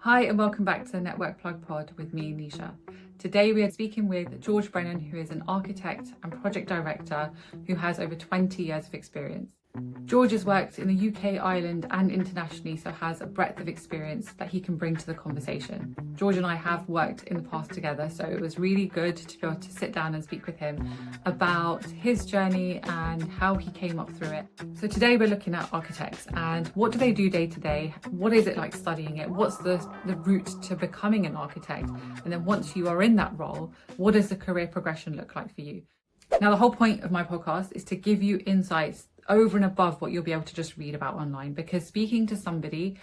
Hi and welcome back to the Network Plug Pod with me, Nisha. Today we are speaking with George Brennan, who is an architect and project director who has over 20 years of experience. George has worked in the UK, Ireland and internationally, so has a breadth of experience that he can bring to the conversation. George and I have worked in the past together, so it was really good to be able to sit down and speak with him about his journey and how he came up through it. So today we're looking at architects and what do they do day to day? What is it like studying it? What's the route to becoming an architect? And then once you are in that role, what does the career progression look like for you? Now, the whole point of my podcast is to give you insights over and above what you'll be able to just read about online, because speaking to somebody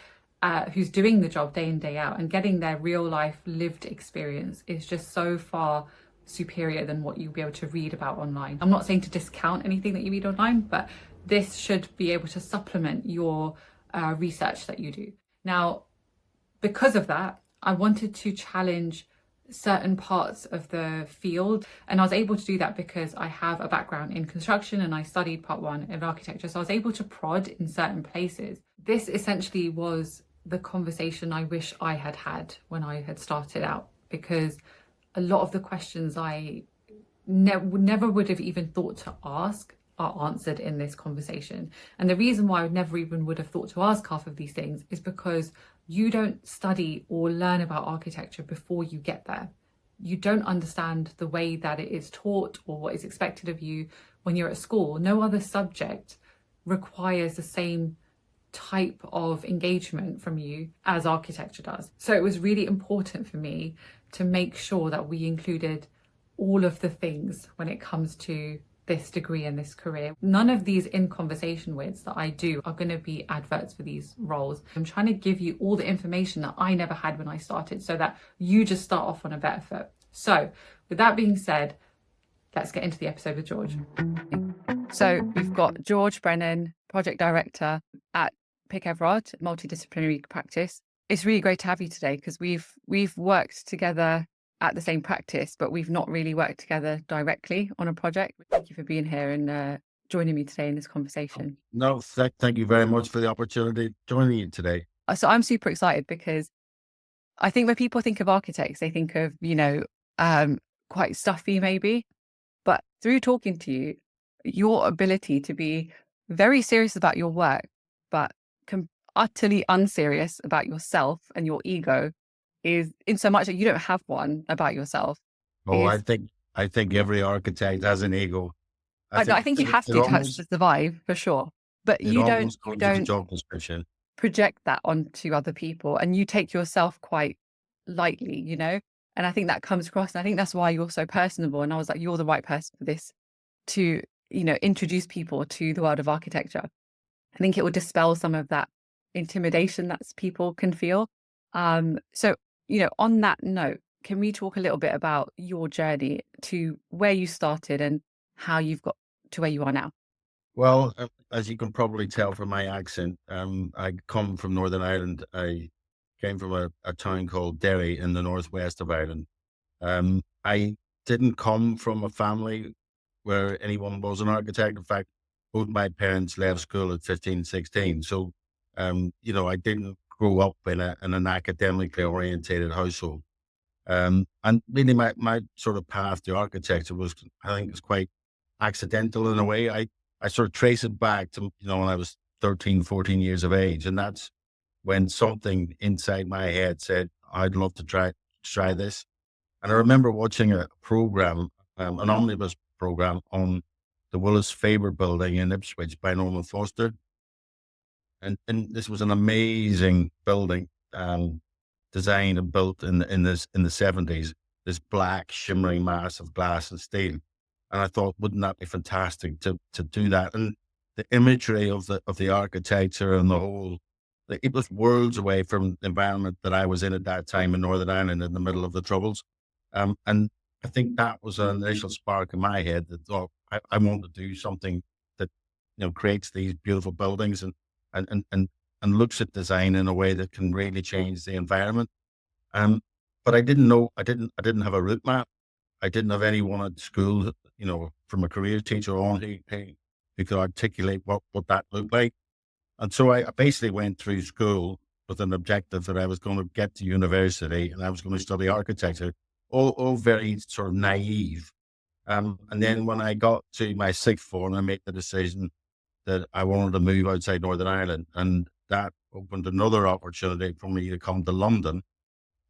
who's doing the job day in, day out and getting their real life lived experience is just so far superior than what you'll be able to read about online. I'm not saying to discount anything that you read online, but this should be able to supplement your research that you do. Now, because of that, I wanted to challenge certain parts of the field, and I was able to do that because I have a background in construction and I studied part one in architecture, so I was able to prod in certain places. This essentially was the conversation I wish I had had when I had started out, because a lot of the questions I never would have even thought to ask are answered in this conversation. And the reason why I never even would have thought to ask half of these things is because you don't study or learn about architecture before you get there. You don't understand the way that it is taught or what is expected of you when you're at school. No other subject requires the same type of engagement from you as architecture does. So it was really important for me to make sure that we included all of the things when it comes to this degree and this career. None of these in conversation withs that I do are going to be adverts for these roles. I'm trying to give you all the information that I never had when I started so that you just start off on a better foot. So with that being said, let's get into the episode with George. So we've got George Brennan, project director at Pick Everard, multidisciplinary practice. It's really great to have you today because we've worked together at the same practice, but we've not really worked together directly on a project. Thank you for being here and joining me today in this conversation. No, thank you very much for the opportunity joining you today. So I'm super excited because I think when people think of architects, they think of, quite stuffy maybe, but through talking to you, your ability to be very serious about your work, but utterly unserious about yourself and your ego is, in so much that you don't have one about yourself. Oh, I think every architect has an ego. I think you have to survive for sure, but you don't job description. Project that onto other people, and you take yourself quite lightly, and I think that comes across, and I think that's why you're so personable. And I was like, you're the right person for this to, introduce people to the world of architecture. I think it will dispel some of that intimidation that people can feel. So, on that note, can we talk a little bit about your journey to where you started and how you've got to where you are now? Well, as you can probably tell from my accent, I come from Northern Ireland. I came from a town called Derry in the northwest of Ireland. I didn't come from a family where anyone was an architect. In fact, both my parents left school at 15, 16. So, I didn't grow up in an academically orientated household. And really my sort of path to architecture I think it's quite accidental in a way. I sort of trace it back to, when I was 13, 14 years of age. And that's when something inside my head said, I'd love to try this. And I remember watching a program, an omnibus program on the Willis Faber building in Ipswich by Norman Foster. And this was an amazing building, designed and built in the 70s, this black shimmering mass of glass and steel. And I thought, wouldn't that be fantastic to do that? And the imagery of the architecture and the whole, it was worlds away from the environment that I was in at that time in Northern Ireland in the middle of the Troubles. And I think that was an initial spark in my head that thought, I want to do something that, creates these beautiful buildings and looks at design in a way that can really change the environment. But I didn't know, I didn't have a route map. I didn't have anyone at school, from a career teacher on who could articulate what that looked like. And so I basically went through school with an objective that I was going to get to university and I was going to study architecture. All very sort of naive. And then when I got to my sixth form, I made the decision that I wanted to move outside Northern Ireland, and that opened another opportunity for me to come to London.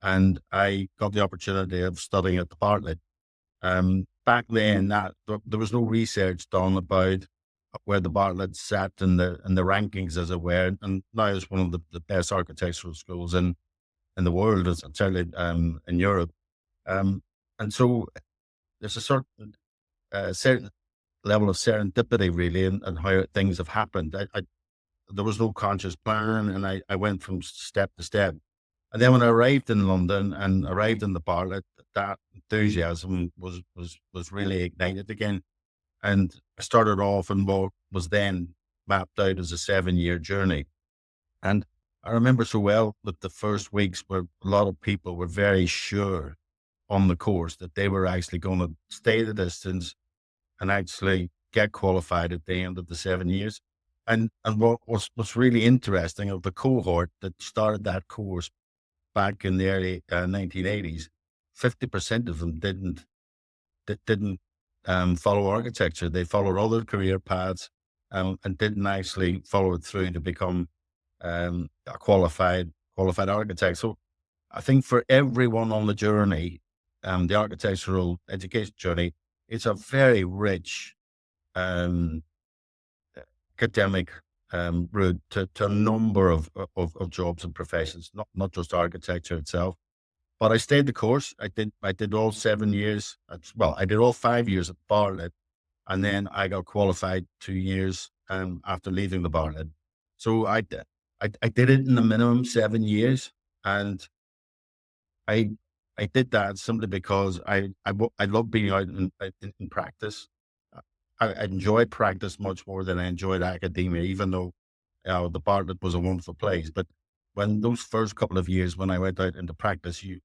And I got the opportunity of studying at the Bartlett. Back then, there was no research done about where the Bartlett sat in the rankings, as it were, and now it's one of the best architectural schools in the world, certainly in Europe. And so there's a certain level of serendipity, really, and how things have happened. There was no conscious plan, and I went from step to step. And then when I arrived in London and arrived in the Bartlett, that enthusiasm was really ignited again. And I started off in what was then mapped out as a 7-year journey. And I remember so well that the first weeks where a lot of people were very sure on the course that they were actually going to stay the distance and actually get qualified at the end of the 7 years. And what's really interesting of the cohort that started that course back in the early 1980s, 50% of them didn't follow architecture. They followed other career paths and didn't actually follow it through to become a qualified architect. So I think for everyone on the journey, the architectural education journey, it's a very rich academic route to a number of jobs and professions, not just architecture itself. But I stayed the course. I did all 7 years. Well, I did all 5 years at Bartlett, and then I got qualified 2 years after leaving the Bartlett. So I did it in the minimum 7 years, and I did that simply because I love being out in practice. I enjoyed practice much more than I enjoyed academia, even though the Bartlett was a wonderful place. But when those first couple of years when I went out into practice, you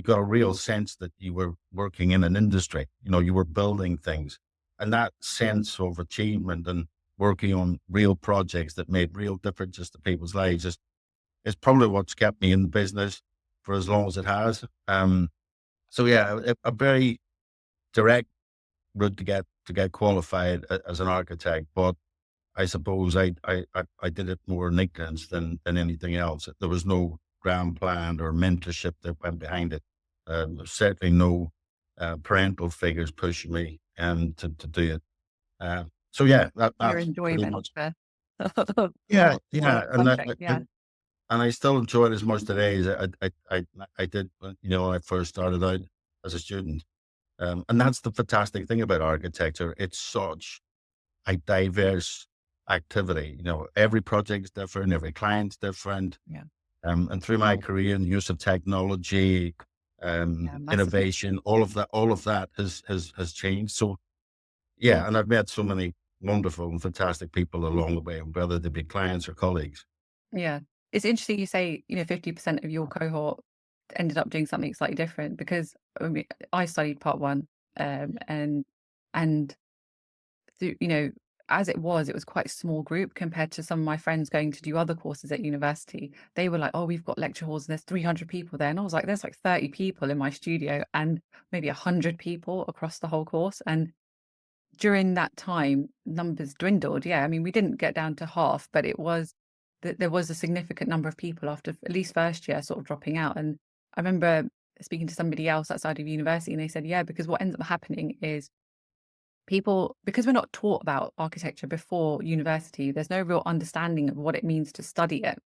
got a real sense that you were working in an industry. You were building things, and that sense of achievement and working on real projects that made real differences to people's lives is probably what's kept me in the business for as long as it has. So yeah, a very direct route to get qualified as an architect, but I suppose I did it more in ignorance than anything else. There was no grand plan or mentorship that went behind it. Certainly no parental figures pushing me to do it. So yeah, Your that's pretty enjoyment much. for Yeah, for the yeah, project, yeah. and I still enjoy it as much today as I did when I first started out as a student. And that's the fantastic thing about architecture. It's such a diverse activity. Every project is different, every client's different. Yeah. And through my career and the use of technology, Yeah, massively. innovation, all of that has changed. So yeah, and I've met so many wonderful and fantastic people along the way, whether they be clients or colleagues. Yeah. It's interesting you say, 50% of your cohort ended up doing something slightly different because I mean, I studied part one, and and through, as it was quite a small group compared to some of my friends going to do other courses at university. They were like, "Oh, we've got lecture halls and there's 300 people there," and I was like, "There's like 30 people in my studio and maybe 100 people across the whole course." And during that time, numbers dwindled. Yeah, I mean, we didn't get down to half, but it was that there was a significant number of people after at least first year sort of dropping out. And I remember speaking to somebody else outside of university, and they said, yeah, because what ends up happening is people, because we're not taught about architecture before university, there's no real understanding of what it means to study it.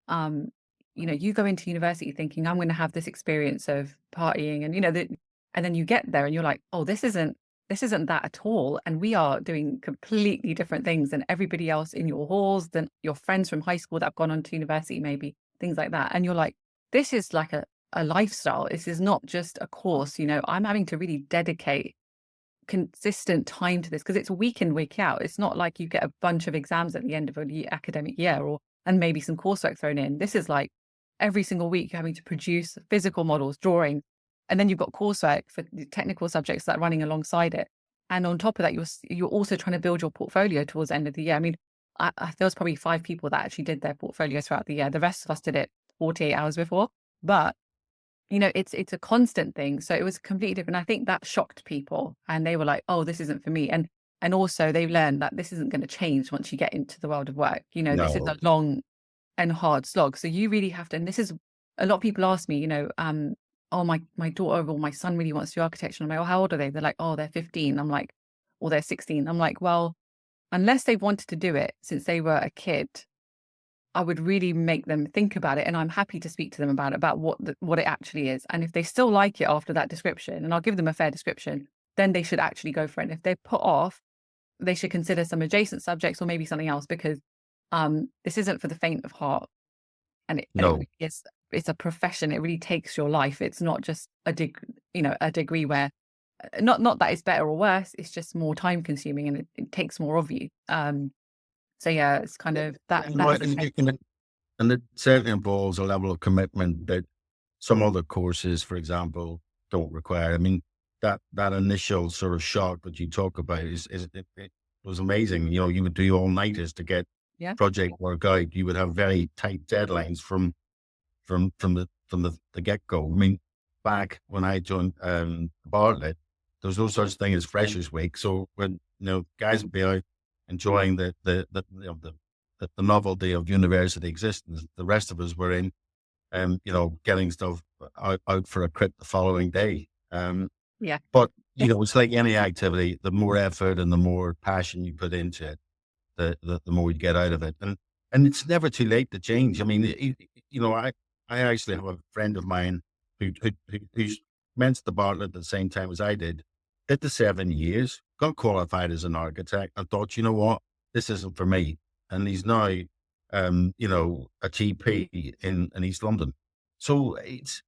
um, you go into university thinking, I'm going to have this experience of partying, and and then you get there and you're like, oh, this isn't that at all. And we are doing completely different things than everybody else in your halls, than your friends from high school that have gone on to university, maybe things like that. And you're like, this is like a lifestyle. This is not just a course. I'm having to really dedicate consistent time to this because it's week in, week out. It's not like you get a bunch of exams at the end of a academic year and maybe some coursework thrown in. This is like every single week you're having to produce physical models, drawing, and then you've got coursework for the technical subjects that are running alongside it. And on top of that, you're also trying to build your portfolio towards the end of the year. I mean, there was probably 5 people that actually did their portfolios throughout the year. The rest of us did it 48 hours before. But it's a constant thing. So it was completely different. I think that shocked people, and they were like, "Oh, this isn't for me." And also they learned that this isn't going to change once you get into the world of work. This is No, a long and hard slog. So you really have to. And this is a lot of people ask me, oh, my daughter or my son really wants to do architecture. And I'm like, oh, how old are they? They're like, oh, they're 15. I'm like, or they're 16. I'm like, well, unless they've wanted to do it since they were a kid, I would really make them think about it. And I'm happy to speak to them about what it actually is. And if they still like it after that description, and I'll give them a fair description, then they should actually go for it. And if they're put off, they should consider some adjacent subjects or maybe something else, because this isn't for the faint of heart. And it no. really is, it's a profession. It really takes your life. It's not just a degree where not that it's better or worse. It's just more time consuming, and it takes more of you. So yeah, it's kind of that. No, That's the change. and it certainly involves a level of commitment that some other courses, for example, don't require. I mean, that initial sort of shock that you talk about it was amazing. You would do all nighters to get Yeah. project work out. You would have very tight deadlines from the get go. I mean, back when I joined Bartlett, there was no such thing as Freshers Week. So when guys would be out enjoying the novelty of university existence, the rest of us were in getting stuff out for a crit the following day. Yeah. But it's like any activity: the more effort and the more passion you put into it, the more you get out of it. And it's never too late to change. I mean, I actually have a friend of mine who's went to the Bartlett at the same time as I did the 7 years, got qualified as an architect, and thought, you know what, this isn't for me. And he's now, a GP in East London. So it's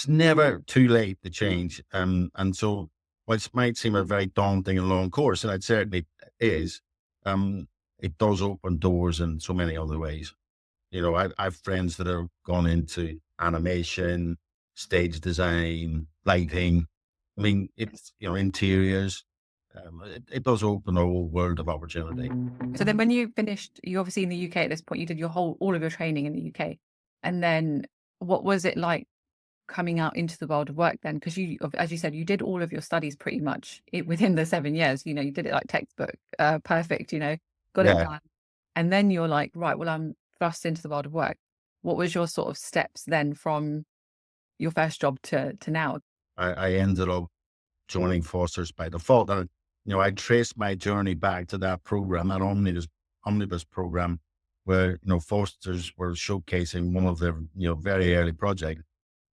never too late to change. And so, whilst it might seem a very daunting and long course, and it certainly is, it does open doors in so many other ways. I've friends that have gone into animation, stage design, lighting. I mean, it's, interiors. It does open a whole world of opportunity. So then when you finished, you obviously in the UK at this point, you did all of your training in the UK. And then what was it like coming out into the world of work then? Because as you said, you did all of your studies pretty much within the 7 years. You did it like textbook, perfect, got it Yeah, done. And then you're like, right, well, I'm thrust into the world of work. What was your sort of steps then from your first job to now? I ended up joining Foster's by default. And, I traced my journey back to that program, that omnibus program, where, Foster's were showcasing one of their, very early projects,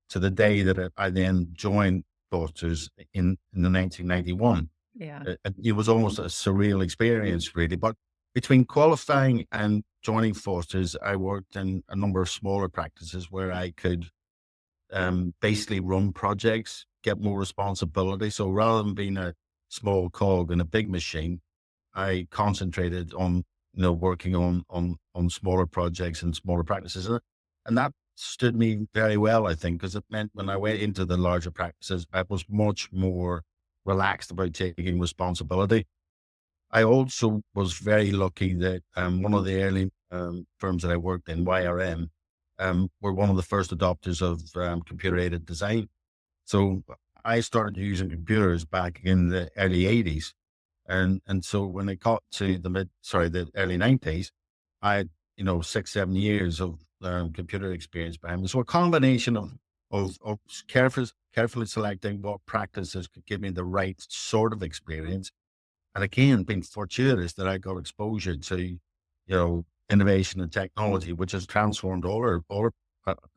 to the day that I then joined Foster's in the 1991. Yeah. It was almost a surreal experience, really. But between qualifying and joining Foster's, I worked in a number of smaller practices where I could basically run projects, get more responsibility. So rather than being a small cog in a big machine, I concentrated on, working on smaller projects and smaller practices. And that stood me very well, I think, because it meant when I went into the larger practices, I was much more relaxed about taking responsibility. I also was very lucky that one of the early firms that I worked in, YRM, were one of the first adopters of computer-aided design. So I started using computers back in the early 80s. And so when it got to the early 90s, I had, 6, 7 years of computer experience behind me. So a combination of carefully selecting what practices could give me the right sort of experience. And again, being fortuitous that I got exposure to, innovation and technology, which has transformed all our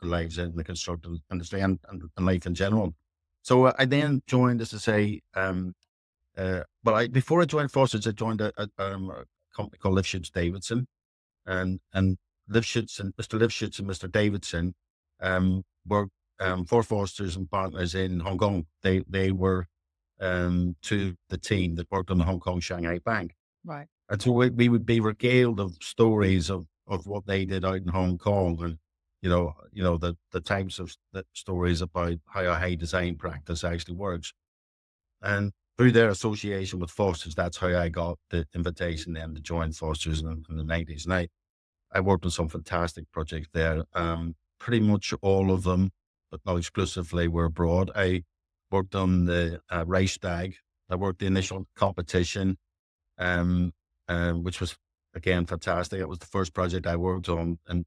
lives in the construction industry and life in general. So I then joined, as I say, before I joined Foster's, I joined a company called Lifshitz Davidson, and Lifshitz and Mr. Lifshitz and Mr. Davidson were for Foster's and partners in Hong Kong. They were to the team that worked on the Hong Kong Shanghai Bank. Right. And so we would be regaled of stories of what they did out in Hong Kong, and the types of stories about how a high design practice actually works. And through their association with Foster's, that's how I got the invitation then to join Foster's in the 90s. And I worked on some fantastic projects there. Pretty much all of them, but not exclusively, were abroad. I worked on the Reichstag. I worked the initial competition, um, which was again fantastic. It was the first project I worked on, and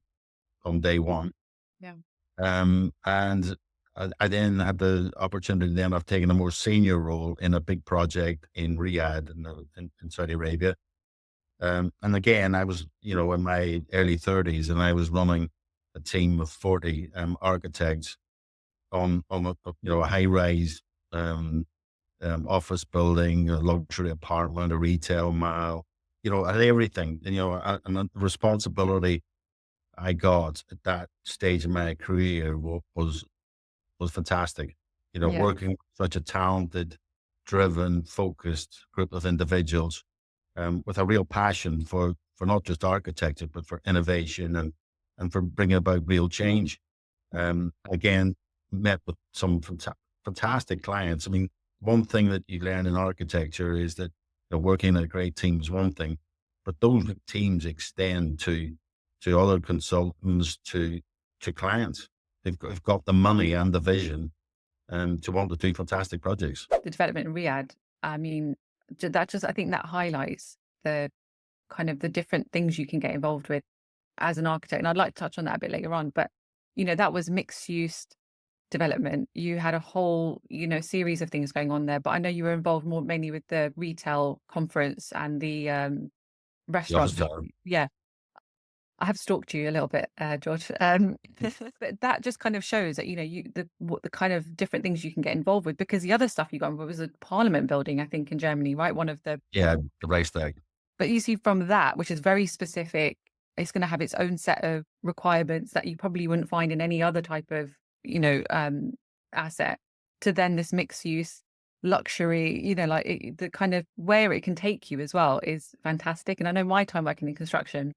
on day one. Yeah. And I then had the opportunity then of taking a more senior role in a big project in Riyadh in Saudi Arabia. And again, I was, in my early 30s, and I was running a team of 40 architects on a high rise office building, a luxury apartment, a retail mall, and everything. And the responsibility I got at that stage in my career was fantastic. Yeah. Working with such a talented, driven, focused group of individuals, with a real passion for not just architecture, but for innovation and for bringing about real change. Again, met with some fantastic clients. I mean, one thing that you learn in architecture is that working in a great team is one thing, but those teams extend to other consultants, to clients. They've got the money and the vision, to want to do fantastic projects. The development in Riyadh, I mean, I think that highlights the kind of the different things you can get involved with as an architect. And I'd like to touch on that a bit later on, but that was mixed use development. You had a whole, series of things going on there, but I know you were involved more mainly with the retail conference and the restaurant. Yeah. I have stalked you a little bit, George. But that just kind of shows that, what the kind of different things you can get involved with, because the other stuff you got involved was a parliament building, I think, in Germany, right? One of the, Yeah, the Reichstag. but you see from that, which is very specific, it's going to have its own set of requirements that you probably wouldn't find in any other type of, asset, to then this mixed use luxury, the kind of where it can take you as well is fantastic. And I know my time working in construction,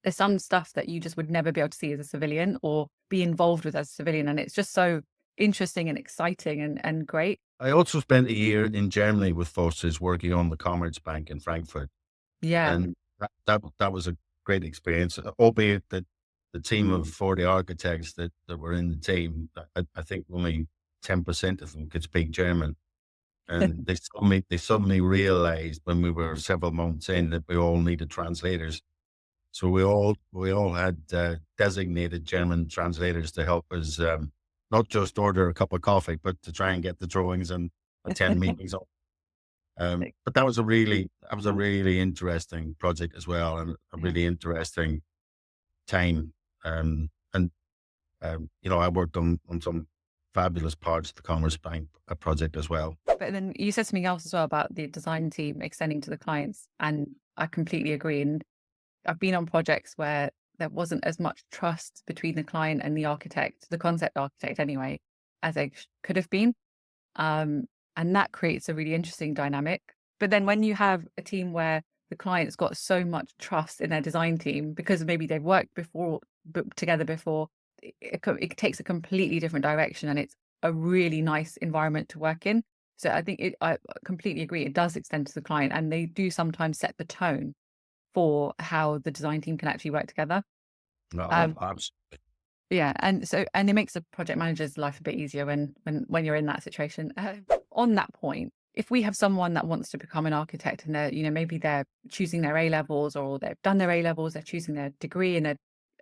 there's some stuff that you just would never be able to see as a civilian or be involved with as a civilian. And it's just so interesting and exciting and great. I also spent a year in Germany with forces working on the Commerzbank in Frankfurt. Yeah. And that was a great experience, albeit that the team of 40 architects that were in the team, I think only 10% of them could speak German. And they suddenly realized when we were several months in that we all needed translators. So we all had designated German translators to help us, not just order a cup of coffee, but to try and get the drawings and attend meetings. But that was a really interesting project as well, and a really interesting time. I worked on some fabulous parts of the Commerzbank project as well. But then you said something else as well about the design team extending to the clients, and I completely agree. And I've been on projects where there wasn't as much trust between the client and the architect, the concept architect anyway, as there could have been. And that creates a really interesting dynamic. But then when you have a team where the client's got so much trust in their design team because maybe they've worked together before, it takes a completely different direction, and it's a really nice environment to work in. So I think I completely agree. It does extend to the client, and they do sometimes set the tone for how the design team can actually work together. No, absolutely. Yeah, and it makes the project manager's life a bit easier when you're in that situation. On that point, if we have someone that wants to become an architect and they're, maybe they're choosing their A levels, or they've done their A levels, they're choosing their degree, and their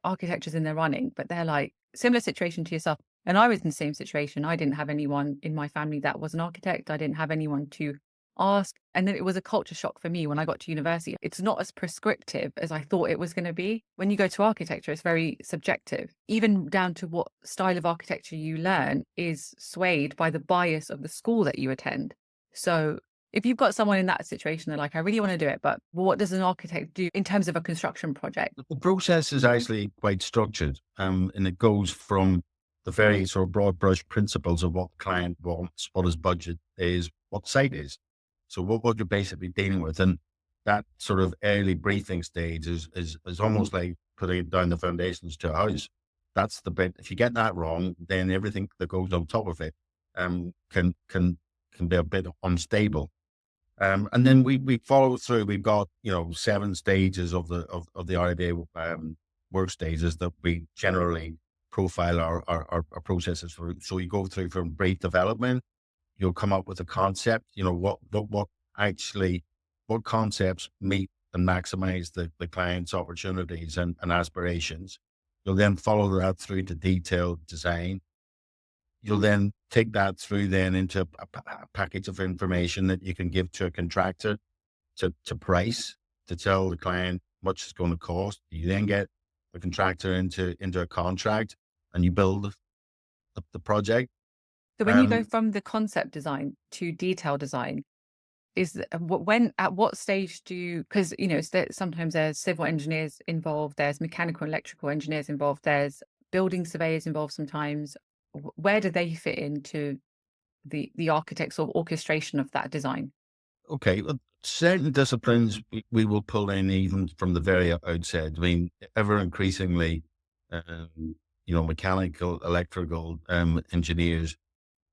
architecture's in their running, but they're like, similar situation to yourself. And I was in the same situation. I didn't have anyone in my family that was an architect. I didn't have anyone to ask. And then it was a culture shock for me when I got to university. It's not as prescriptive as I thought it was going to be. When you go to architecture, it's very subjective. Even down to what style of architecture you learn is swayed by the bias of the school that you attend. So if you've got someone in that situation, they're like, I really want to do it, but what does an architect do in terms of a construction project? The process is actually quite structured, and it goes from the very sort of broad brush principles of what the client wants, what his budget is, what the site is. So what you're basically dealing with, and that sort of early briefing stage is almost like putting down the foundations to a house. That's the bit. If you get that wrong, then everything that goes on top of it can be a bit unstable. And then we follow through. We've got, 7 stages of the RIBA work stages that we generally profile our processes for. So you go through from brief development, you'll come up with a concept, what concepts meet and maximize the client's opportunities and aspirations. You'll then follow that through to detailed design. You'll then take that through then into a package of information that you can give to a contractor to price, to tell the client how much it's going to cost. You then get the contractor into a contract and you build the project. So when you go from the concept design to detail design, at what stage do you, because sometimes there's civil engineers involved, there's mechanical and electrical engineers involved, there's building surveyors involved sometimes. Where do they fit into the architect's or orchestration of that design? Okay, well, certain disciplines we will pull in even from the very outset. I mean, ever increasingly, mechanical, electrical engineers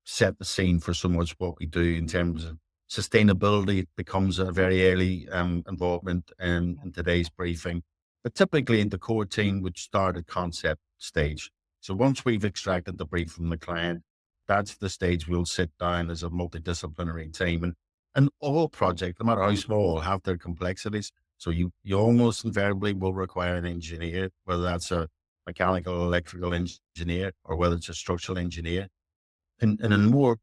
set the scene for so much what we do in terms of sustainability. It becomes a very early involvement in today's briefing. But typically, the core team would start at concept stage. So once we've extracted the brief from the client, that's the stage we'll sit down as a multidisciplinary team. And all projects, no matter how small, have their complexities. So you almost invariably will require an engineer, whether that's a mechanical, electrical engineer, or whether it's a structural engineer. And in more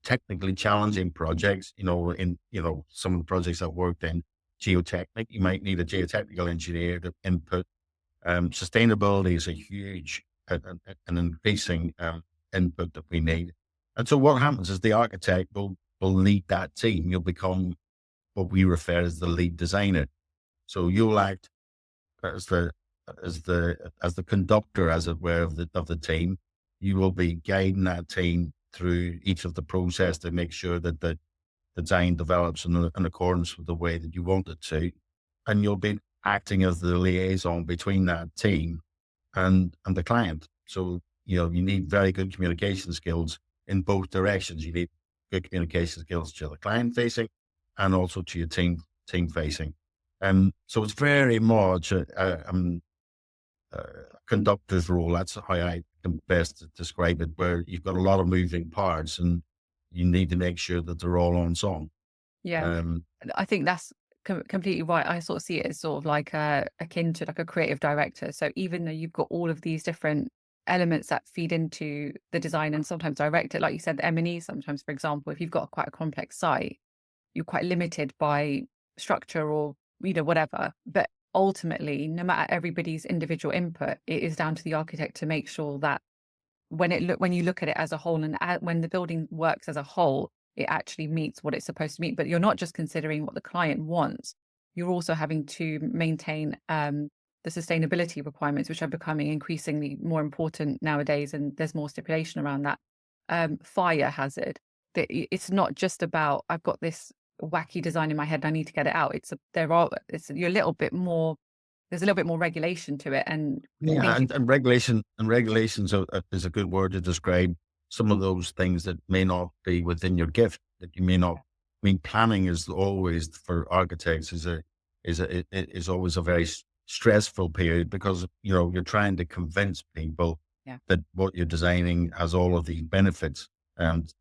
technically challenging projects, some of the projects I've worked in, geotechnic, you might need a geotechnical engineer to input. Sustainability is a huge and increasing input that we need. And so what happens is the architect will lead that team. You'll become what we refer as the lead designer. So you'll act as the conductor, as it were, of the team. You will be guiding that team through each of the process to make sure that the design develops in accordance with the way that you want it to. And you'll be acting as the liaison between that team and the client. So, you need very good communication skills in both directions. You need good communication skills to the client facing and also to your team facing. So it's very much a conductor's role. That's how I can best describe it, where you've got a lot of moving parts and you need to make sure that they're all on song. Yeah, I think that's completely right. I sort of see it as sort of like akin to like a creative director. So even though you've got all of these different elements that feed into the design and sometimes direct it, like you said, the M&E, sometimes, for example, if you've got quite a complex site, you're quite limited by structure or, whatever. But ultimately, no matter everybody's individual input, it is down to the architect to make sure that when you look at it as a whole and when the building works as a whole, it actually meets what it's supposed to meet. But you're not just considering what the client wants, you're also having to maintain the sustainability requirements, which are becoming increasingly more important nowadays, and there's more stipulation around that. Fire hazard, that it's not just about I've got this wacky design in my head and I need to get it out. You're a little bit more, there's a little bit more regulation to it. And Yeah, and regulations is a good word to describe some of those things that may not be within your gift, that you may not. I mean, planning is always for architects is always a very stressful period because you're trying to convince people that what you're designing has all of these benefits, and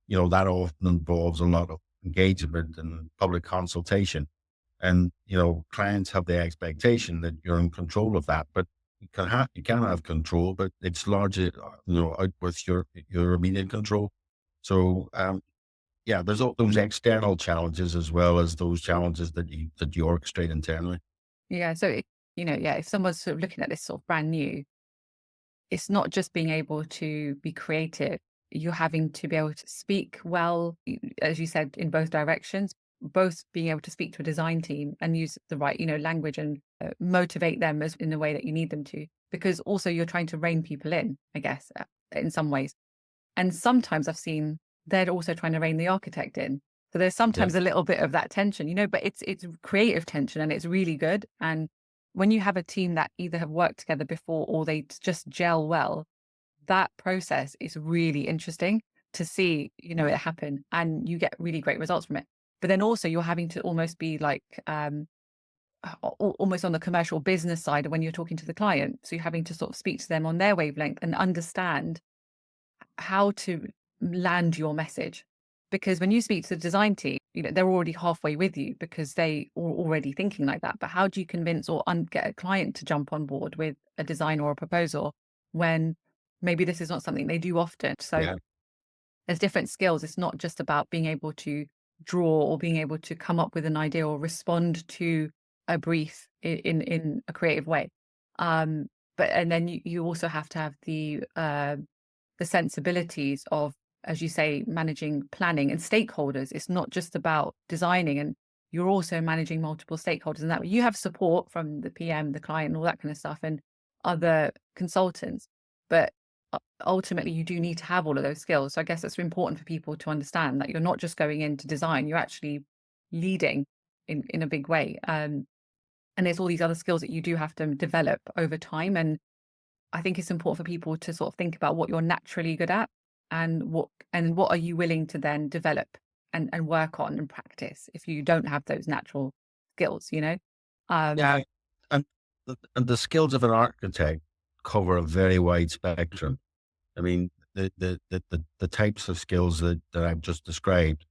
that often involves a lot of engagement and public consultation. And, clients have the expectation that you're in control of that, but you can have control, but it's largely, out with your immediate control. So, there's all those external challenges as well as those challenges that you orchestrate internally. yeah, so if someone's sort of looking at this sort of brand new, it's not just being able to be creative. You're having to be able to speak well, as you said, in both directions, both being able to speak to a design team and use the right, language and motivate them as in the way that you need them to. Because also you're trying to rein people in, I guess, in some ways. And sometimes I've seen they're also trying to rein the architect in. So there's Yeah. sometimes a little bit of that tension, but it's creative tension and it's really good. And when you have a team that either have worked together before or they just gel well, that process is really interesting to see, it happen, and you get really great results from it. But then also you're having to almost be like, almost on the commercial business side when you're talking to the client. So you're having to sort of speak to them on their wavelength and understand how to land your message. Because when you speak to the design team, they're already halfway with you because they are already thinking like that. But how do you convince or get a client to jump on board with a design or a proposal when maybe this is not something they do often? So Yeah. there's different skills. It's not just about being able to draw or being able to come up with an idea or respond to a brief in a creative way. Um, but and then you also have to have the sensibilities of, as you say, managing planning and stakeholders. It's not just about designing, and you're also managing multiple stakeholders. And that you have support from the PM, the client, and all that kind of stuff, and other consultants. But ultimately, you do need to have all of those skills. So I guess it's important for people to understand that you're not just going into design; you're actually leading in a big way. And there's all these other skills that you do have to develop over time. And I think it's important for people to sort of think about what you're naturally good at and what are you willing to then develop and work on and practice if you don't have those natural skills. Um, Yeah. And the skills of an architect cover a very wide spectrum. I mean, the types of skills that I've just described,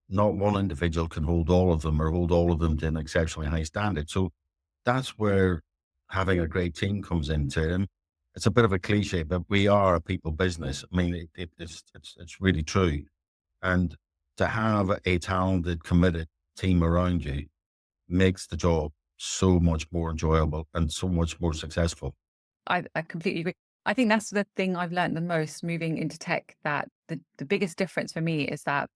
not one individual can hold all of them or hold all of them to an exceptionally high standard. So that's where having a great team comes into. And it's a bit of a cliche, but we are a people business. I mean, it's really true. And to have a talented, committed team around you makes the job so much more enjoyable and so much more successful. I completely agree. I think that's the thing I've learned the most moving into tech, that the biggest difference for me is that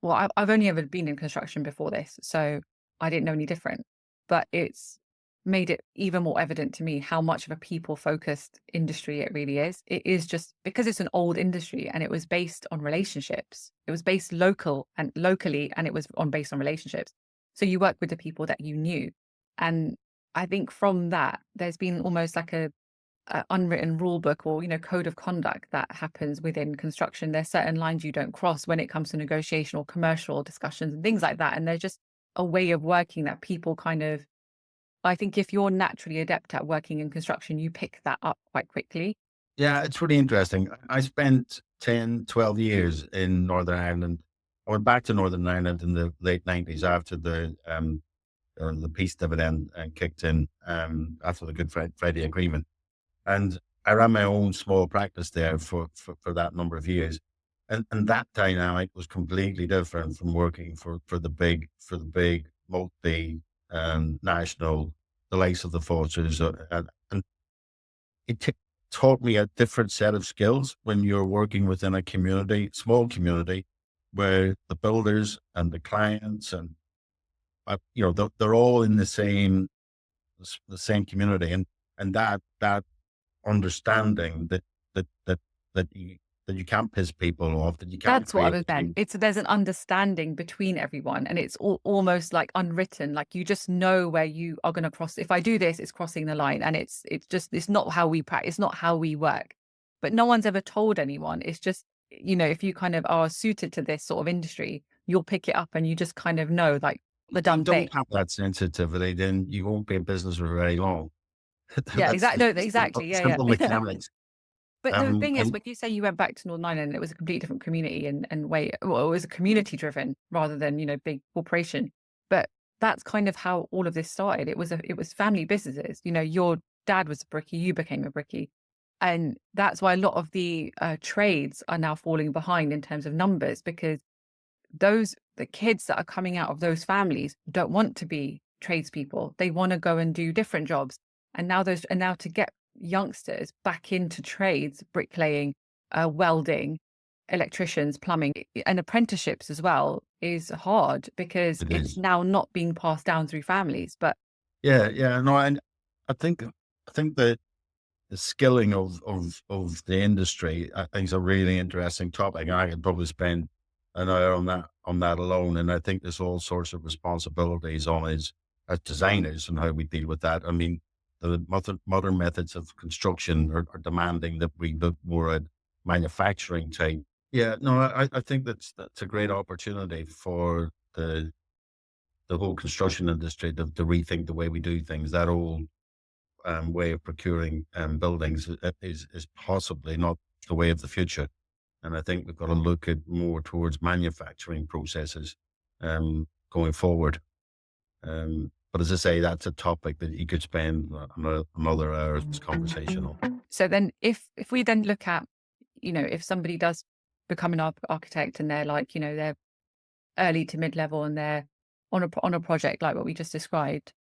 well, I've only ever been in construction before this, so I didn't know any different. But it's made it even more evident to me how much of a people-focused industry it really is. It is just because it's an old industry and it was based on relationships. It was based locally, and it was based on relationships. So you work with the people that you knew. And I think from that, there's been almost like a unwritten rule book or code of conduct that happens within construction. There's certain lines you don't cross when it comes to negotiation or commercial discussions and things like that, and there's just a way of working that people kind of, I think if you're naturally adept at working in construction, you pick that up quite quickly. Yeah, it's really interesting. I spent 10, 12 years in Northern Ireland. I went back to Northern Ireland in the late 90s after the peace dividend kicked in, after the Friday Agreement. And I ran my own small practice there for that number of years. And that dynamic was completely different from working for the big multi national, the likes of the Forces. And it taught me a different set of skills when you're working within a community, small community, where the builders and the clients and they're all in the same community, and that understanding that you can't piss people off, that you can't That's what I create was meant. teams. There's an understanding between everyone, and it's almost like unwritten. Like you just know where you are going to cross. If I do this, it's crossing the line, and it's not how we practice, it's not how we work. But no one's ever told anyone. It's just if you kind of are suited to this sort of industry, you'll pick it up, and you just kind of know like the If you done thing. don't have that sensitivity, then you won't be in business for very long. Yeah, That's exactly. the No, simple, exactly. Yeah, simple yeah. mechanics. But the thing is, And when you say you went back to Northern Ireland, it was a completely different community and way. Well, it was community driven rather than big corporation. But that's kind of how all of this started. It was family businesses. Your dad was a brickie, you became a brickie, and that's why a lot of the trades are now falling behind in terms of numbers, because the kids that are coming out of those families don't want to be tradespeople. They want to go and do different jobs. And now to get youngsters back into trades, bricklaying, welding, electricians, plumbing, and apprenticeships as well is hard because it it's is. now not being passed down through families. But Yeah, yeah. No, and I think that the skilling of the industry, I think, is a really interesting topic. I could probably spend an hour on that alone. And I think there's all sorts of responsibilities on us as designers and how we deal with that. I mean, the modern methods of construction are demanding that we look more at manufacturing type Yeah, no, I think that's a great opportunity for the whole construction industry to rethink the way we do things. That old way of procuring buildings is possibly not the way of the future. And I think we've got to look at more towards manufacturing processes going forward. But as I say, that's a topic that you could spend another hour's conversation on. So then if we then look at, if somebody does become an architect and they're like, they're early to mid-level and they're on a project like what we just described,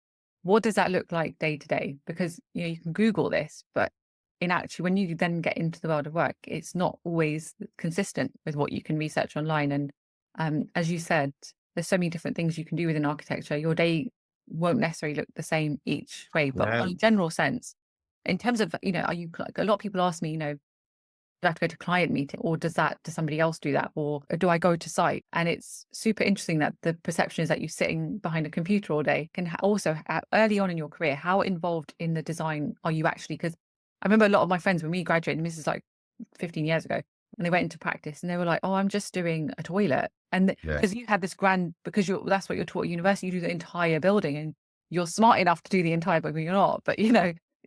what does that look like day to day? Because you can Google this, but in actually when you then get into the world of work, it's not always consistent with what you can research online. And as you said, there's so many different things you can do within architecture. Your day won't necessarily look the same each way, but Yeah. on a general sense, in terms of, are you like a lot of people ask me, do I have to go to client meeting, or does somebody else do that, or do I go to site? And it's super interesting that the perception is that you sitting behind a computer all day can also early on in your career, how involved in the design are you actually? Because I remember a lot of my friends when we graduated, and this is like 15 years ago, and they went into practice and they were like, oh, I'm just doing a toilet. And Yeah. because you had this grand, because that's what you're taught at university, you do the entire building and you're smart enough to do the entire building, you're not, but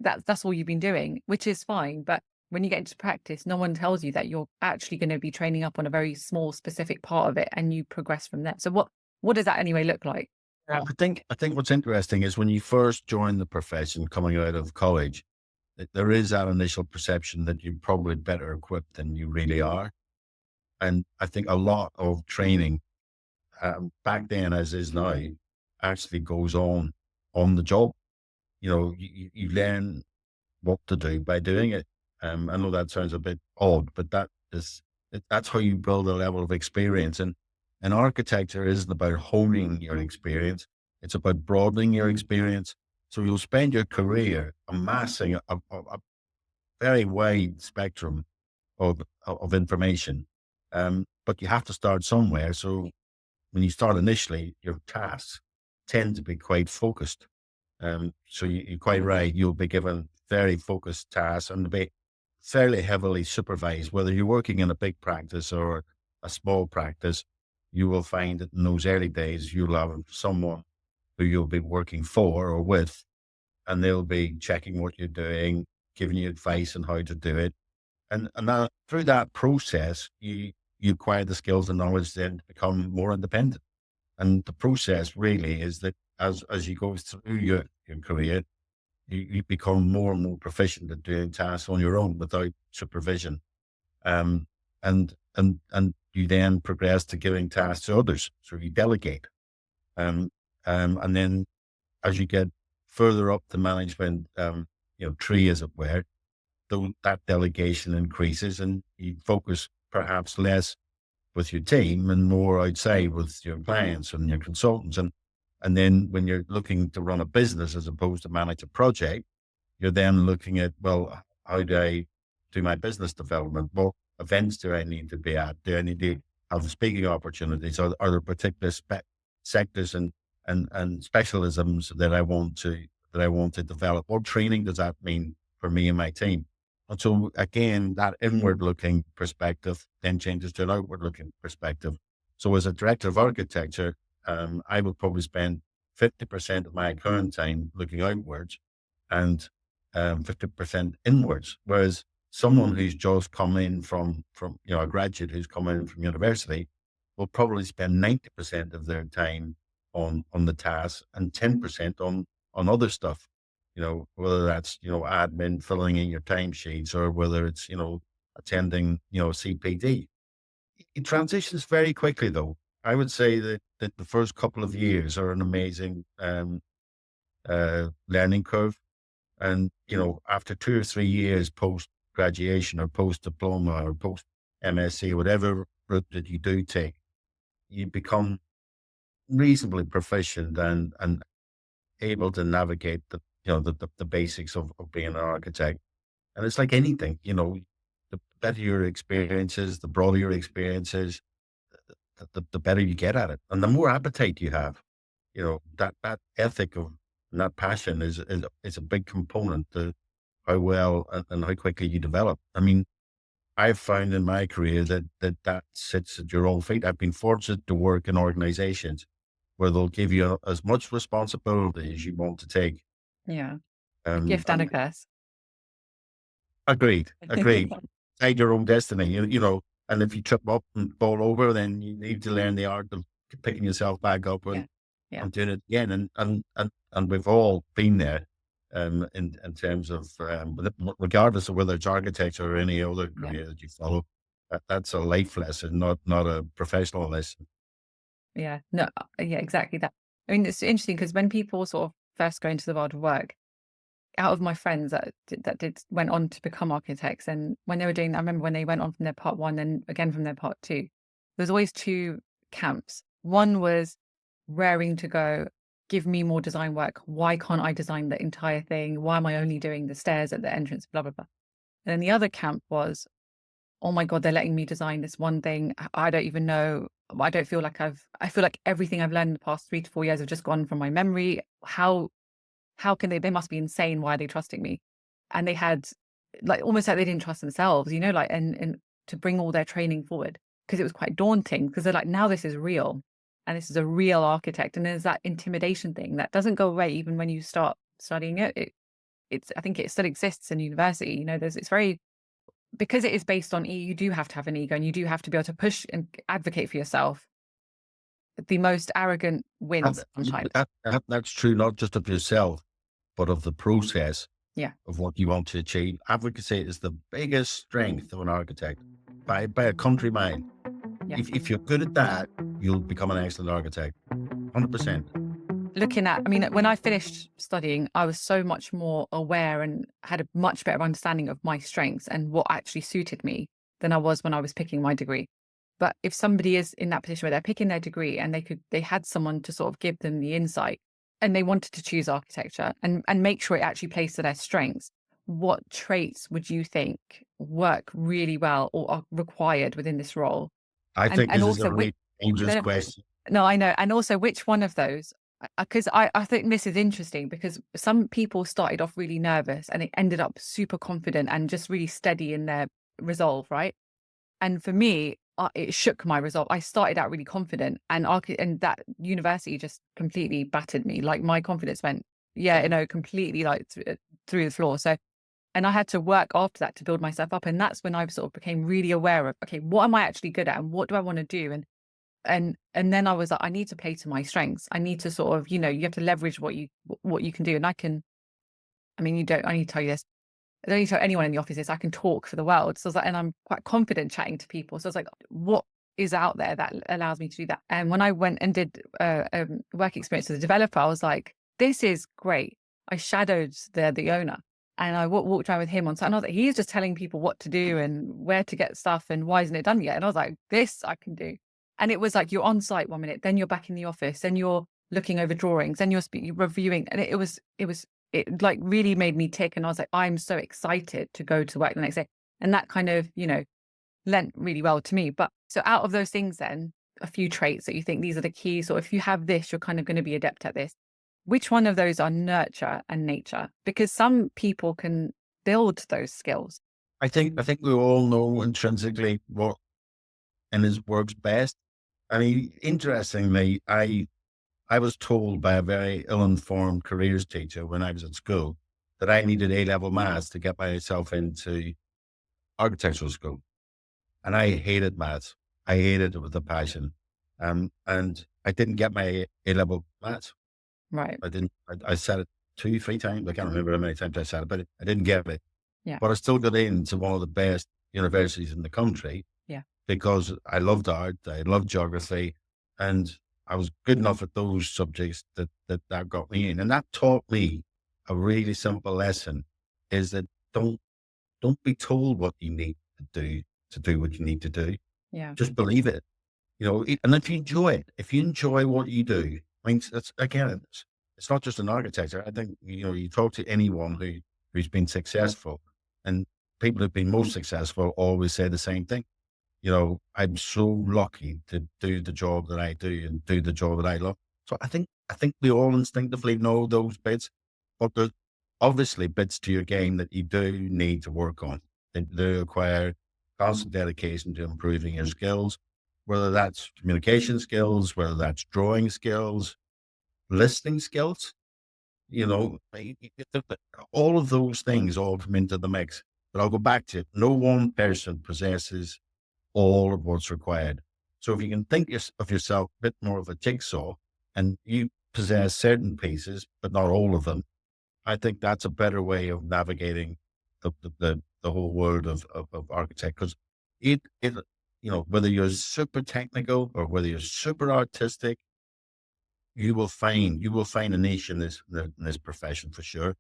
that's all you've been doing, which is fine. But when you get into practice, no one tells you that you're actually going to be training up on a very small, specific part of it, and you progress from there. So what does that anyway look like? I think what's interesting is when you first join the profession coming out of college, there is that initial perception that you're probably better equipped than you really are. And I think a lot of training back then, as is now, actually goes on the job. You learn what to do by doing it. I know that sounds a bit odd, but that's how you build a level of experience. And architecture isn't about honing your experience; it's about broadening your experience. So you'll spend your career amassing a very wide spectrum of information, but you have to start somewhere. So when you start initially, your tasks tend to be quite focused. So you're quite right. You'll be given very focused tasks and be fairly heavily supervised. Whether you're working in a big practice or a small practice, you will find that in those early days, you'll have someone who you'll be working for or with, and they'll be checking what you're doing, giving you advice on how to do it. And now through that process, you acquire the skills and knowledge then to become more independent. And the process really is that as you go through your career, you become more and more proficient at doing tasks on your own without supervision. Um, and you then progress to giving tasks to others. So you delegate. Um, and then as you get further up the management, tree, as it were, that delegation increases and you focus perhaps less with your team and more outside with your clients and your consultants. And then when you're looking to run a business as opposed to manage a project, you're then looking at, well, how do I do my business development? What events do I need to be at? Do I need to have speaking opportunities? Are there particular sectors and specialisms that I want to develop? What training does that mean for me and my team? And so again, that inward looking perspective then changes to an outward looking perspective. So as a director of architecture, I would probably spend 50% of my current time looking outwards and 50% inwards. Whereas someone who's just come in from a graduate who's come in from university will probably spend 90% of their time on the task and 10% on other stuff. Whether that's, admin, filling in your timesheets, or whether it's, attending, CPD. It transitions very quickly though. I would say that the first couple of years are an amazing learning curve. And, after 2 or 3 years post graduation or post diploma or post MSc, whatever route that you do take, you become reasonably proficient and able to navigate the basics of being an architect. And it's like anything, the better your experiences, the broader your experiences, the better you get at it. And the more appetite you have, that ethic of and that passion is a big component to how well and how quickly you develop. I mean, I've found in my career that sits at your own feet. I've been fortunate to work in organizations where they'll give you as much responsibility as you want to take. Yeah. A Um, gift and a curse. Agreed, agreed. Decide your own destiny, and if you trip up and fall over, then you need to learn the art of picking yourself back up Yeah. and, Yeah. and doing it again. And we've all been there, in terms of, regardless of whether it's architecture or any other Yeah. career that you follow, that's a life lesson, not a professional lesson. Yeah. No, yeah, exactly that. I mean, it's interesting because when people sort of first go into the world of work, out of my friends that went on to become architects, and when they were doing, I remember when they went on from their part one and again from their part two, there was always two camps. One was raring to go, give me more design work. Why can't I design the entire thing? Why am I only doing the stairs at the entrance? Blah blah blah. And then the other camp was, oh my God, they're letting me design this one thing. I don't even know. I don't feel like I feel like everything I've learned in the past 3 to 4 years have just gone from my memory. How can they must be insane. Why are they trusting me? And they had like almost like they didn't trust themselves, like and to bring all their training forward because it was quite daunting because they're like, now this is real and this is a real architect. And there's that intimidation thing that doesn't go away even when you start studying it. It's I think it still exists in university. It's very because it is based on you do have to have an ego and you do have to be able to push and advocate for yourself. The most arrogant wins sometimes. That's true, not just of yourself, but of the process Yeah. of what you want to achieve. Advocacy is the biggest strength of an architect by a country mile. Yeah. If you're good at that, you'll become an excellent architect. 100%. Looking at, I mean, when I finished studying, I was so much more aware and had a much better understanding of my strengths and what actually suited me than I was when I was picking my degree. But if somebody is in that position where they're picking their degree and they had someone to sort of give them the insight and they wanted to choose architecture and make sure it actually plays to their strengths, what traits would you think work really well or are required within this role? I think And this is a also, really dangerous question. no, I know. And also, which one of those? Because I think this is interesting because some people started off really nervous and they ended up super confident and just really steady in their resolve, right? And for me, it shook my resolve. I started out really confident, and that university just completely battered me. Like my confidence went, completely like through the floor. So, and I had to work after that to build myself up, and that's when I sort of became really aware of, okay, what am I actually good at, and what do I want to do, and then I was like, I need to play to my strengths. I need to sort of, you have to leverage what you can do. And I mean, I need to tell you this. I don't need to tell anyone in the office this. I can talk for the world. So I was like, and I'm quite confident chatting to people. So I was like, what is out there that allows me to do that? And when I went and did work experience as a developer, I was like, this is great. I shadowed the owner and I walked around with him on site. And I was like, he's just telling people what to do and where to get stuff and why isn't it done yet? And I was like, this I can do. And it was like, you're on site 1 minute, then you're back in the office, then you're looking over drawings, then you're reviewing. And it like really made me tick. And I was like, I'm so excited to go to work the next day. And that kind of, lent really well to me. But so out of those things, then a few traits that you think these are the keys, or if you have this, you're kind of going to be adept at this. Which one of those are nurture and nature? Because some people can build those skills. I think we all know intrinsically what in his works best. I mean, interestingly, I was told by a very ill-informed careers teacher when I was at school that I needed A-level maths to get myself into architectural school. And I hated maths. I hated it with a passion. And I didn't get my A-level maths. Right. I didn't, I said it 2, 3 times. I can't remember how many times I said it, but I didn't get it. Yeah. But I still got into one of the best universities in the country. Yeah. Because I loved art, I loved geography, and I was good enough at those subjects that got me in. And that taught me a really simple lesson is that don't be told what you need to do what you need to do. Yeah. Just believe it. And if you enjoy it, if you enjoy what you do, I mean, it's not just an architecture. I think, you talk to anyone who's been successful, and people who've been most successful always say the same thing. I'm so lucky to do the job that I do and do the job that I love. So I think we all instinctively know those bits, but there's obviously bits to your game that you do need to work on. They do require constant dedication to improving your skills, whether that's communication skills, whether that's drawing skills, listening skills, you know, all of those things all come into the mix. But I'll go back to it. No one person possesses all of what's required. So if you can think of yourself a bit more of a jigsaw and you possess certain pieces, but not all of them, I think that's a better way of navigating the whole world of architect. Because it, whether you're super technical or whether you're super artistic, you will find a niche in this profession for sure.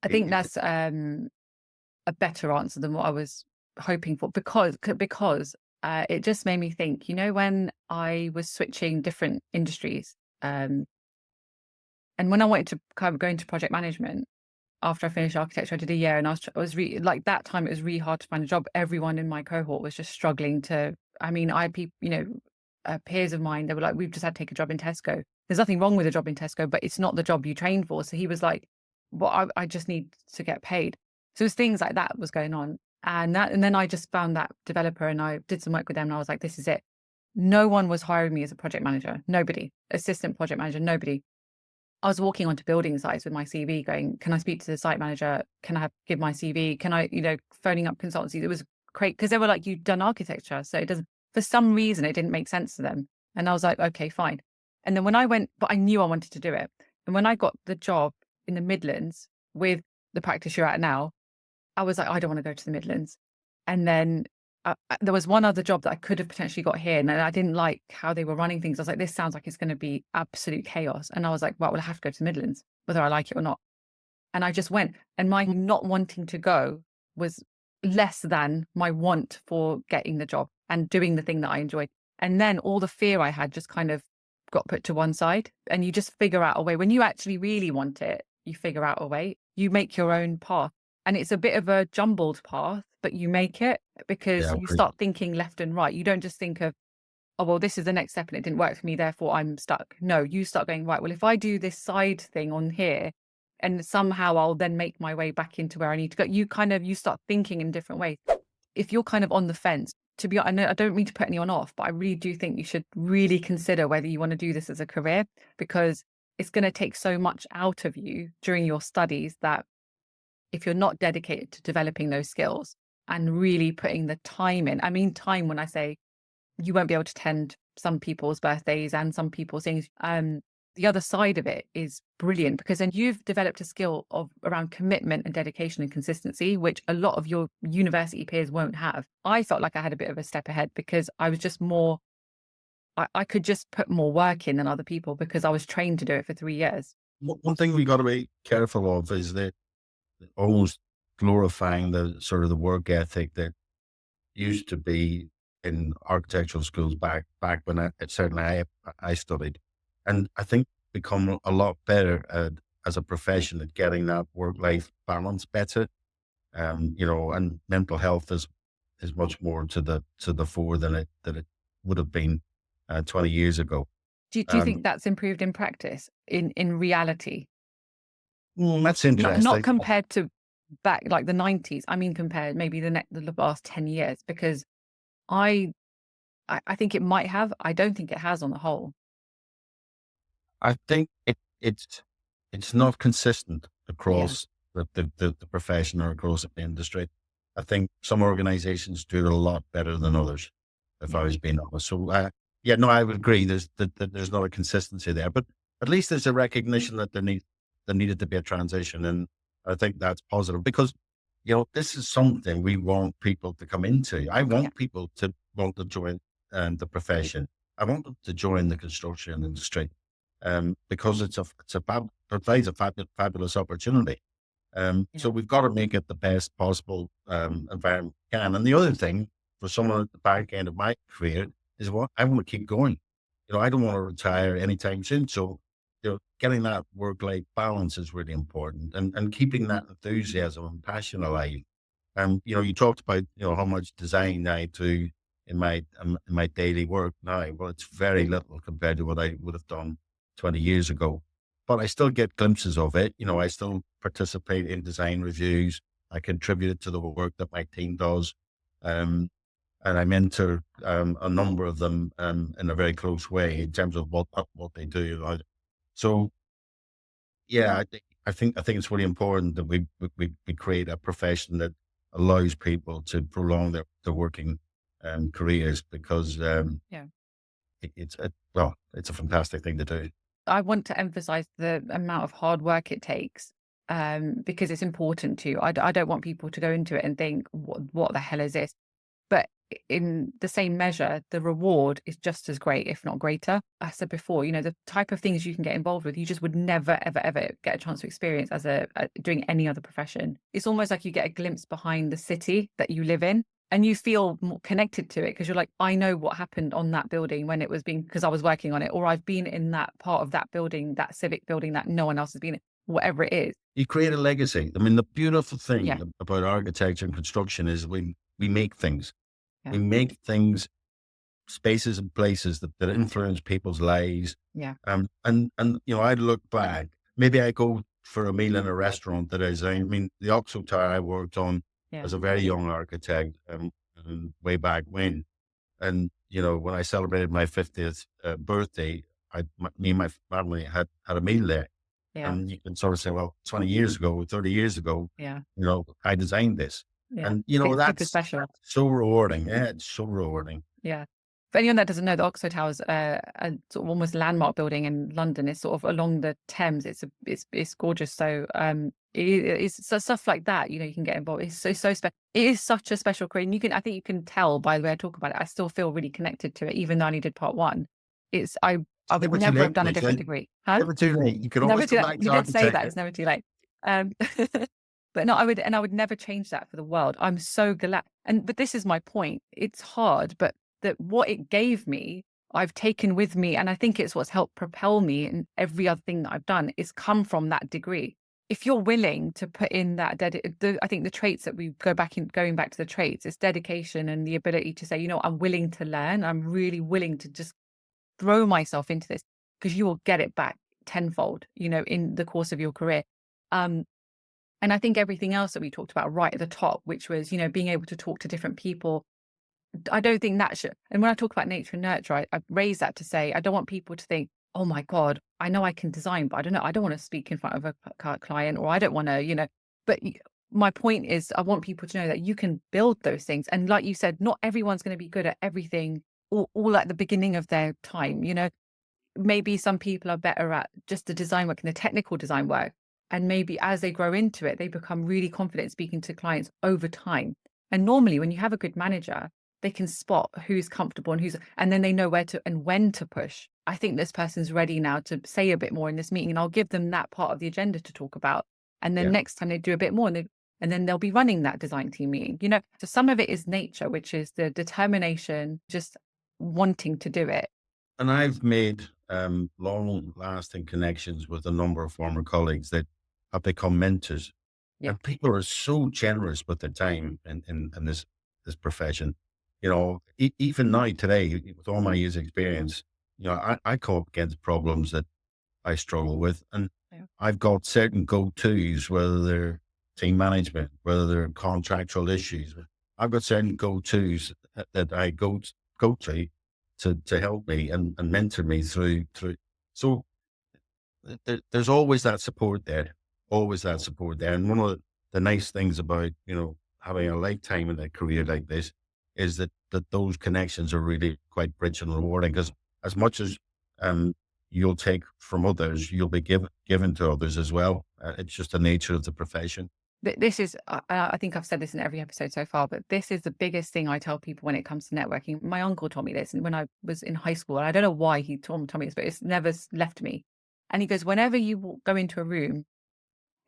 I think that's a better answer than what I was hoping for, because it just made me think, when I was switching different industries, and when I wanted to kind of go into project management after I finished architecture, I did a year, and I was really like, that time it was really hard to find a job. Everyone in my cohort was just struggling to. I mean, I had people, peers of mine, they were like, "We've just had to take a job in Tesco. There's nothing wrong with a job in Tesco, but it's not the job you trained for." So he was like, "Well, I just need to get paid." So it was things like that was going on, and then I just found that developer, and I did some work with them, and I was like, "This is it." No one was hiring me as a project manager. Nobody, assistant project manager, nobody. I was walking onto building sites with my CV going, "Can I speak to the site manager? Can I give my CV? Can I, phoning up consultancies?" It was great because they were like, "You've done architecture." So it doesn't, for some reason, it didn't make sense to them. And I was like, "Okay, fine." And then when I went, but I knew I wanted to do it. And when I got the job in the Midlands with the practice you're at now, I was like, "I don't want to go to the Midlands." And then there was one other job that I could have potentially got here, and I didn't like how they were running things. I was like, "This sounds like it's going to be absolute chaos." And I was like, well, I have to go to the Midlands, whether I like it or not. And I just went. And my not wanting to go was less than my want for getting the job and doing the thing that I enjoyed. And then all the fear I had just kind of got put to one side. And you just figure out a way. When you actually really want it, you figure out a way. You make your own path. And it's a bit of a jumbled path, but you make it because Yeah, you start thinking left and right. You don't just think of, "Oh, well, this is the next step and it didn't work for me, therefore I'm stuck." No, you start going, "Right, well, if I do this side thing on here and somehow I'll then make my way back into where I need to go." You start thinking in different ways. If you're kind of on the fence, to be honest, I know I don't mean to put anyone off, but I really do think you should really consider whether you want to do this as a career, because it's going to take so much out of you during your studies that if you're not dedicated to developing those skills and really putting the time in, I mean, time when I say you won't be able to attend some people's birthdays and some people's things. The other side of it is brilliant, because then you've developed a skill of around commitment and dedication and consistency, which a lot of your university peers won't have. I felt like I had a bit of a step ahead because I was just more, I could just put more work in than other people because I was trained to do it for 3 years. one thing we got to be careful of is that almost glorifying the sort of the work ethic that used to be in architectural schools back when I studied, and I think become a lot better as a profession at getting that work life balance better. And mental health is much more to the fore than it would have been 20 years ago. Do you Um, think that's improved in practice, in reality? that's Not interesting. compared to back like the 90s. I mean, compared maybe the last 10 years, because I I think it might have. I don't think it has on the whole. I think it's not consistent Yeah. across the profession or across the industry. I think some organizations do it a lot better than others, if I Yeah. was being honest. So, yeah, no, I would agree. There's not a consistency there, but at least there's a recognition that there needed to be a transition, and I think that's positive because this is something we want people to come into. I Yeah. want people to want to join the profession. I want them to join the construction industry because provides a fabulous opportunity. Yeah. So we've got to make it the best possible environment we can. And the other thing for someone at the back end of my career is what I want to keep going. I don't want to retire anytime soon. So, getting that work-life balance is really important and keeping that enthusiasm and passion alive. You talked about, how much design I do in my daily work now. Well, it's very little compared to what I would have done 20 years ago. But I still get glimpses of it. I still participate in design reviews. I contributed to the work that my team does. and I mentor a number of them in a very close way in terms of what they do. So yeah, I think it's really important that we create a profession that allows people to prolong their working careers, because Yeah. it's a fantastic thing to do. I want to emphasize the amount of hard work it takes, because it's important to you. I don't want people to go into it and think, what the hell is this? But in the same measure, the reward is just as great, if not greater. I said before, the type of things you can get involved with, you just would never, ever, ever get a chance to experience as doing any other profession. It's almost like you get a glimpse behind the city that you live in, and you feel more connected to it because you're like, I know what happened on that building when it was being, because I was working on it, or I've been in that part of that building, that civic building that no one else has been in, whatever it is. You create a legacy. I mean, the beautiful Yeah, thing about architecture and construction is we make things. yeah, We make things, spaces and places that influence people's lives. yeah, I look back, maybe I go for a meal in a restaurant that is, I mean, the Oxo Tower I worked on yeah, as a very young architect, way back when. And, when I celebrated my 50th birthday, me and my family had a meal there. yeah, And you can sort of say, well, 20 years ago, 30 years ago, yeah, I designed this. yeah. And, It's super that's special. so rewarding. Yeah, it's so rewarding. Yeah. For anyone that doesn't know, the Oxo Tower is a sort of almost landmark building in London. It's sort of along the Thames. It's gorgeous. So it's so stuff like that. You can get involved. It's so special. It is such a special career, and I think you can tell by the way I talk about it. I still feel really connected to it, even though I only did part one. It's I It's would never too never have late, done a different Lisa. degree. Huh? Never too late. You can Never always too come late. back You to did say that architecture. it's never too late. Um, but no, I would never change that for the world. I'm so glad. But this is my point. It's hard, but that what it gave me, I've taken with me, and I think it's what's helped propel me in every other thing that I've done is come from that degree. If you're willing to put in that I think the traits that we going back to the traits, it's dedication and the ability to say, I'm willing to learn. I'm really willing to just throw myself into this, because you will get it back tenfold, in the course of your career. Um, and I think everything else that we talked about right at the top, which was, being able to talk to different people, I don't think that should. And when I talk about nature and nurture, I raise that to say, I don't want people to think, oh my God, I know I can design, but I don't know. I don't want to speak in front of a client, or I don't want to, but my point is, I want people to know that you can build those things. And like you said, not everyone's going to be good at everything all at the beginning of their time, maybe some people are better at just the design work and the technical design work. And maybe as they grow into it, they become really confident speaking to clients over time. And normally when you have a good manager, they can spot who's comfortable and then they know where to and when to push. I think this person's ready now to say a bit more in this meeting, and I'll give them that part of the agenda to talk about. And then Yeah. next time they do a bit more, and then they'll be running that design team meeting. So some of it is nature, which is the determination, just wanting to do it. And I've made long lasting connections with a number of former colleagues that have become mentors. Yeah. And people are so generous with their time in this profession. Even now today, with all my years' experience, I come up against problems that I struggle with. And Yeah. I've got certain go-tos, whether they're team management, whether they're contractual issues. I've got certain go-tos that I go to help me and mentor me through. So there's always that support there, always that support there. And one of the nice things about, having a lifetime in a career like this is that those connections are really quite rich and rewarding, because as much as um, you'll take from others, you'll be given to others as well. It's just the nature of the profession. This is, I think I've said this in every episode so far, but this is the biggest thing I tell people when it comes to networking. My uncle told me this, and when I was in high school, and I don't know why he told me this, but it's never left me. And he goes, whenever you go into a room,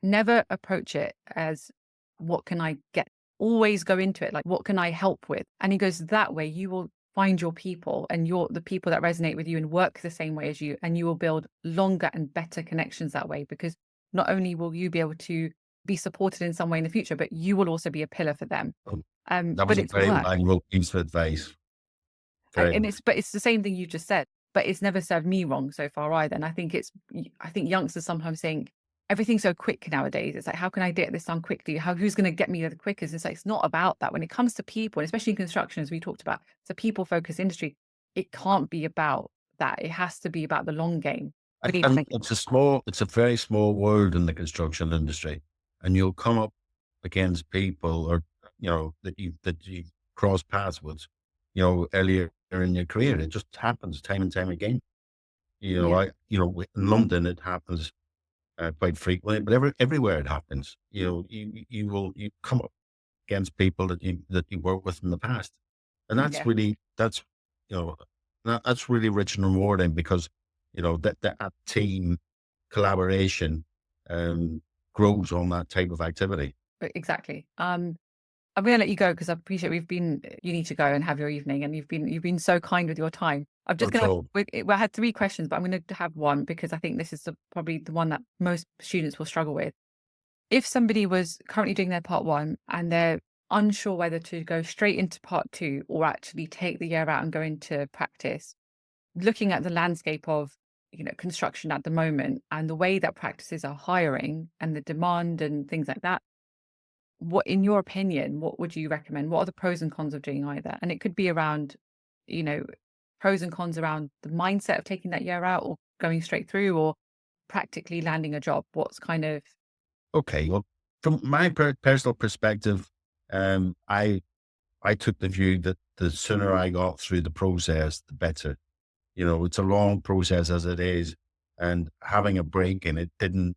never approach it as, what can I get? Always go into it like, what can I help with? And he goes, that way you will find your people and the people that resonate with you and work the same way as you, and you will build longer and better connections that way, because not only will you be able to be supported in some way in the future, but you will also be a pillar for them. Um, That But was a it's very work. valuable piece of advice. Very And much. it's the same thing you just said, but it's never served me wrong so far either. And I think youngsters sometimes think, everything's so quick nowadays. It's like, how can I get this done quickly? Who's going to get me there the quickest? It's like, it's not about that. When it comes to people, and especially in construction, as we talked about, it's a people focused industry. It can't be about that. It has to be about the long game. And it's a very small world in the construction industry, and you'll come up against people, or that you cross paths with, earlier in your career. It just happens time and time again. Yeah, In London it happens quite frequently, but everywhere it happens. You come up against people that you worked with in the past, and yeah. you know that's really rich and rewarding, because that team collaboration um, grows on that type of activity. Exactly. I'm going to let you go because I appreciate you need to go and have your evening, and you've been so kind with your time. I'm just Not at going to, all. I had three questions, but I'm going to have one because I think this is probably the one that most students will struggle with. If somebody was currently doing their part one and they're unsure whether to go straight into part two or actually take the year out and go into practice, looking at the landscape of, construction at the moment and the way that practices are hiring and the demand and things like that, in your opinion, what would you recommend? What are the pros and cons of doing either? And it could be around, you know, pros and cons around the mindset of taking that year out or going straight through or practically landing a job. What's kind of, Okay, well, from my personal perspective, I took the view that the sooner I got through the process, the better. It's a long process as it is, and having a break in it didn't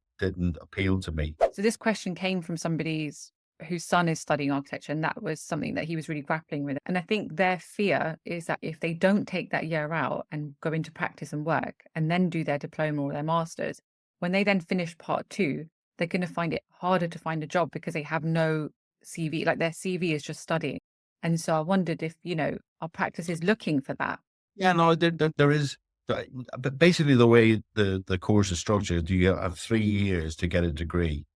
appeal to me. so this question came from somebody's whose son is studying architecture, and that was something that he was really grappling with. And I think their fear is that if they don't take that year out and go into practice and work and then do their diploma or their master's, when they then finish part two, they're going to find it harder to find a job because they have no CV, like their CV is just studying. And so I wondered if, our practice is looking for that. Yeah, no, there is, but basically the way the course is structured, you have 3 years to get a degree.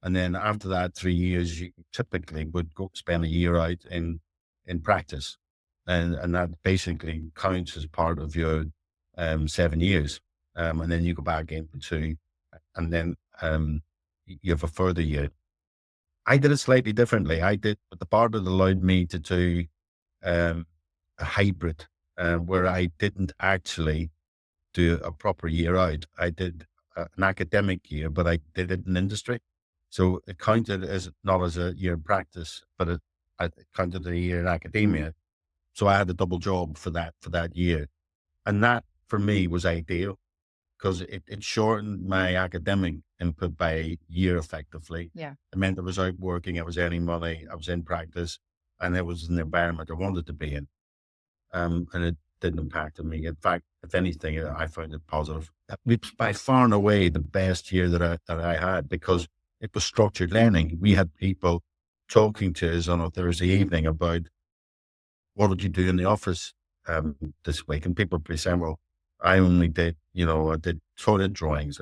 And then after that 3 years, you typically would go spend a year out in practice. And that basically counts as part of your 7 years. And then you go back into, and then you have a further year. I did it slightly differently. But the part that allowed me to do um, a hybrid, where I didn't actually do a proper year out. I did an academic year, but I did it in industry. So it counted as not as a year in practice, but it counted a year in academia. So I had a double job for that year. And that for me was ideal, because it shortened my academic input by a year effectively. Yeah. It meant I was out working, I was earning money, I was in practice, and it was an environment I wanted to be in. And it didn't impact on me. In fact, if anything, I found it positive. It was by far and away the best year that I had, because it was structured learning. We had people talking to us on a Thursday evening about, what did you do in the office this week? And people would be saying, well, I did toilet drawings.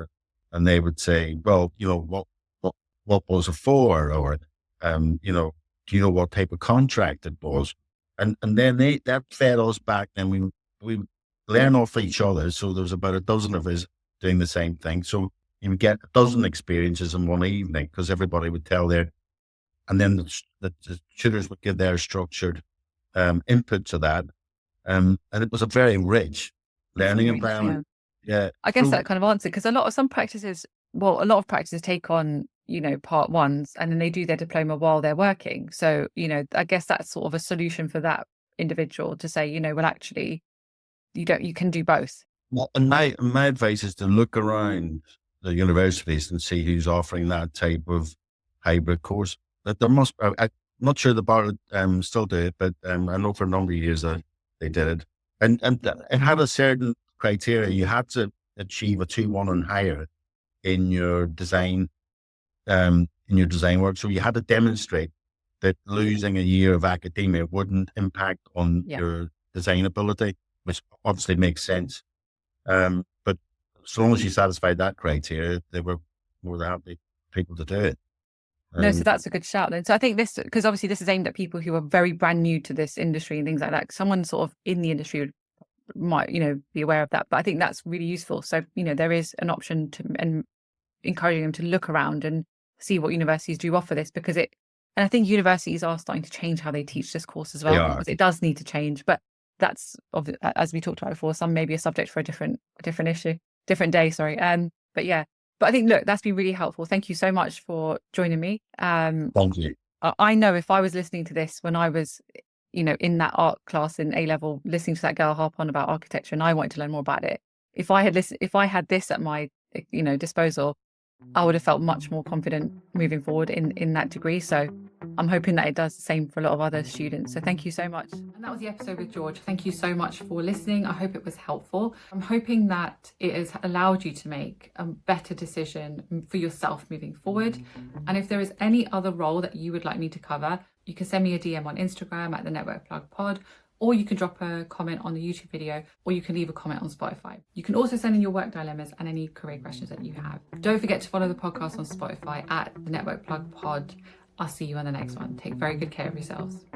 And they would say, well, what was it for? Or, do you know what type of contract it was? And then that fed us back. And we learn off each other. So there was about a dozen of us doing the same thing. So you would get a dozen experiences in one evening, because everybody would tell and then the tutors would give their structured input to that. And it was a very rich learning environment. Yeah. I guess that kind of answered, because a lot of practices take on, part ones and then they do their diploma while they're working. So, I guess that's sort of a solution for that individual to say, well, actually, you can do both. Well, and my advice is to look around the universities and see who's offering that type of hybrid course. That there must, I'm not sure the bar still do it, but I know for a number of years that they did it, and it had a certain criteria. You had to achieve a 2:1 and higher in your design work. So you had to demonstrate that losing a year of academia wouldn't impact on Yeah. your design ability, which obviously makes sense. But as long as you satisfied that criteria, they were more than happy people to do it. No, so Um, that's a good shout then. So I think because obviously this is aimed at people who are very brand new to this industry and things like that. Someone sort of in the industry might, be aware of that. But I think that's really useful. So, there is an option to, and encouraging them to look around and see what universities do offer this, because and I think universities are starting to change how they teach this course as well. They are. Because it does need to change, but that's, as we talked about before, some maybe a subject for a different day. Sorry. But yeah, but I think, look, that's been really helpful. Thank you so much for joining me. Thank you. I know if I was listening to this when I was, in that art class in A-level, listening to that girl harp on about architecture, and I wanted to learn more about it, if I had this at my, disposal, I would have felt much more confident moving forward in that degree. So I'm hoping that it does the same for a lot of other students. So thank you so much. And that was the episode with George. Thank you so much for listening. I hope it was helpful. I'm hoping that it has allowed you to make a better decision for yourself moving forward. And if there is any other role that you would like me to cover, you can send me a DM on Instagram at the Network Plug Pod, or you can drop a comment on the YouTube video, or you can leave a comment on Spotify. You can also send in your work dilemmas and any career questions that you have. Don't forget to follow the podcast on Spotify at the Network Plug Pod. I'll see you on the next one. Take very good care of yourselves.